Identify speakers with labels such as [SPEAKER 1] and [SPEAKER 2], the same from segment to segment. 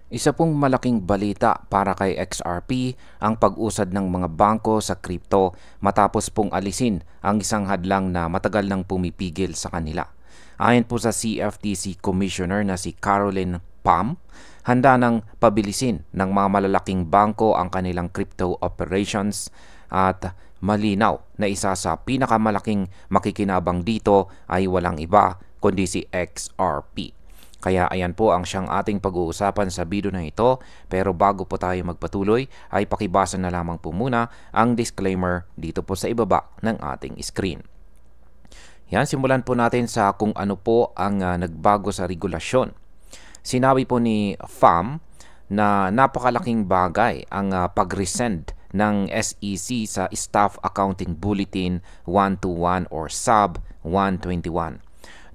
[SPEAKER 1] Isa pong malaking balita para kay XRP ang pag-usad ng mga bangko sa crypto matapos pong alisin ang isang hadlang na matagal nang pumipigil sa kanila. Ayon po sa CFTC Commissioner na si Caroline Pham, handa nang pabilisin ng mga malalaking bangko ang kanilang crypto operations at malinaw na isa sa pinakamalaking makikinabang dito ay walang iba kundi si XRP. Kaya ayan po ang siyang ating pag-uusapan sa video na ito. Pero bago po tayo magpatuloy ay pakibasa na lamang po muna ang disclaimer dito po sa ibaba ng ating screen. Yan, simulan po natin sa kung ano po ang nagbago sa regulasyon. Sinabi po ni Pham na napakalaking bagay ang pag-resend ng SEC sa Staff Accounting Bulletin 121 or SAB 121.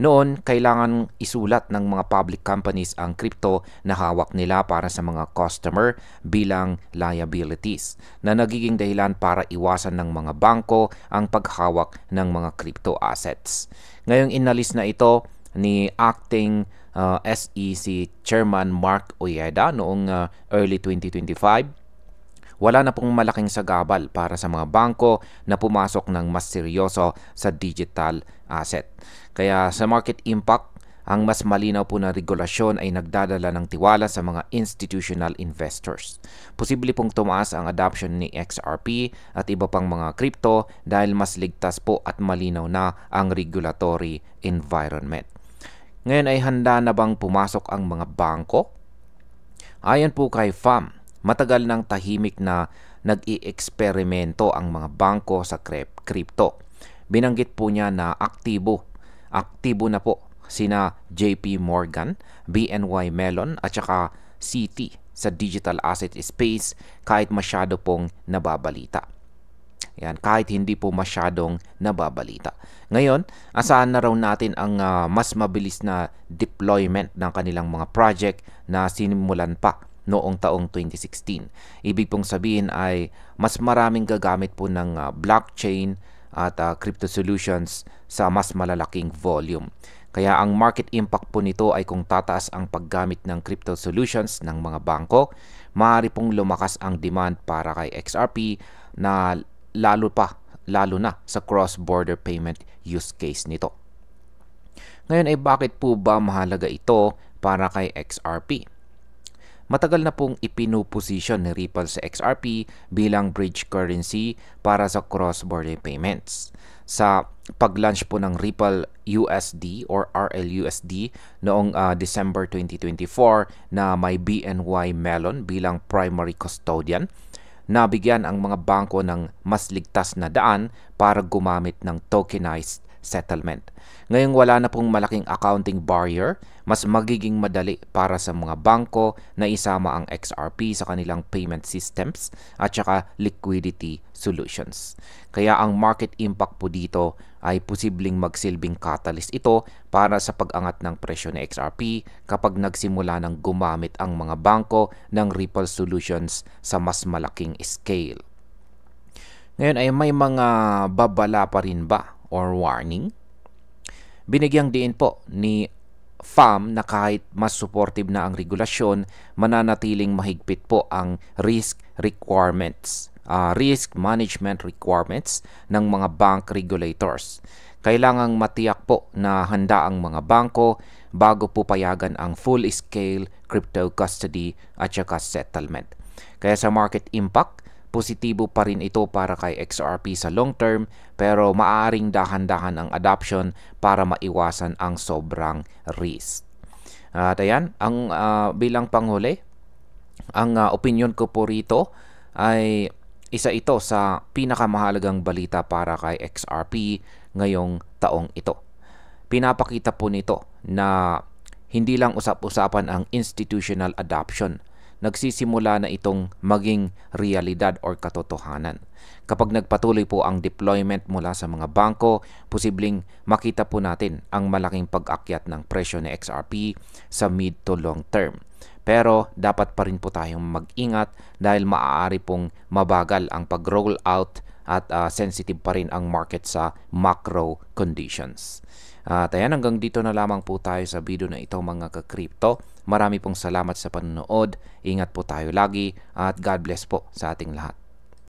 [SPEAKER 1] Noon, kailangan isulat ng mga public companies ang crypto na hawak nila para sa mga customer bilang liabilities na nagiging dahilan para iwasan ng mga bangko ang paghawak ng mga crypto assets. Ngayong inalis na ito ni Acting SEC Chairman Mark Ojeda noong early 2025, wala na pong malaking sagabal para sa mga bangko na pumasok ng mas seryoso sa digital asset. Kaya sa market impact, ang mas malinaw po na regulasyon ay nagdadala ng tiwala sa mga institutional investors. Posible pong tumaas ang adoption ni XRP at iba pang mga crypto dahil mas ligtas po at malinaw na ang regulatory environment. Ngayon ay handa na bang pumasok ang mga bangko? Ayon po kay Pham, matagal nang tahimik na nag-i-eksperimento ang mga bangko sa crypto. Binanggit po niya na aktibo na po sina JP Morgan, BNY Mellon at saka Citi sa digital asset space kahit masyado pong nababalita. Yan, kahit hindi po masyadong nababalita. Ngayon, asahan na raw natin ang mas mabilis na deployment ng kanilang mga project na sinimulan pa noong taong 2016. Ibig pong sabihin ay mas maraming gagamit po ng blockchain at crypto solutions sa mas malalaking volume. Kaya ang market impact po nito ay kung tataas ang paggamit ng crypto solutions ng mga bangko, maaari pong lumakas ang demand para kay XRP na lalo na sa cross-border payment use case nito. Ngayon ay bakit po ba mahalaga ito para kay XRP? Matagal na pong ipinuposisyon ni Ripple sa XRP bilang bridge currency para sa cross-border payments. Sa pag-launch po ng Ripple USD or RLUSD noong December 2024 na may BNY Mellon bilang primary custodian, nabigyan ang mga bangko ng mas ligtas na daan para gumamit ng tokenized settlement. Ngayong wala na pong malaking accounting barrier, mas magiging madali para sa mga bangko na isama ang XRP sa kanilang payment systems at saka liquidity solutions. Kaya ang market impact po dito ay posibleng magsilbing catalyst ito para sa pag-angat ng presyo ng XRP kapag nagsimula ng gumamit ang mga bangko ng Ripple solutions sa mas malaking scale. Ngayon ay may mga babala pa rin ba or warning? Binigyang diin po ni Pham na kahit mas supportive na ang regulasyon, mananatiling mahigpit po ang risk management requirements ng mga bank regulators. Kailangang matiyak po na handa ang mga bangko bago po payagan ang full-scale crypto custody at saka settlement. Kaya sa market impact, positibo pa rin ito para kay XRP sa long term, pero maaaring dahan-dahan ang adoption para maiwasan ang sobrang risk. At ayan, ang bilang panghuli, ang opinion ko po rito ay isa ito sa pinakamahalagang balita para kay XRP ngayong taong ito. Pinapakita po nito na hindi lang usap-usapan ang institutional adoption, nagsisimula na itong maging realidad or katotohanan. Kapag nagpatuloy po ang deployment mula sa mga bangko, posibleng makita po natin ang malaking pag-akyat ng presyo ng XRP sa mid to long term. Pero dapat pa rin po tayong mag-ingat dahil maaari pong mabagal ang pag-roll out at sensitive pa rin ang market sa macro conditions. At ayan, hanggang dito na lamang po tayo sa video na ito mga ka-crypto. Marami pong salamat sa panonood. Ingat po tayo lagi at God bless po sa ating lahat.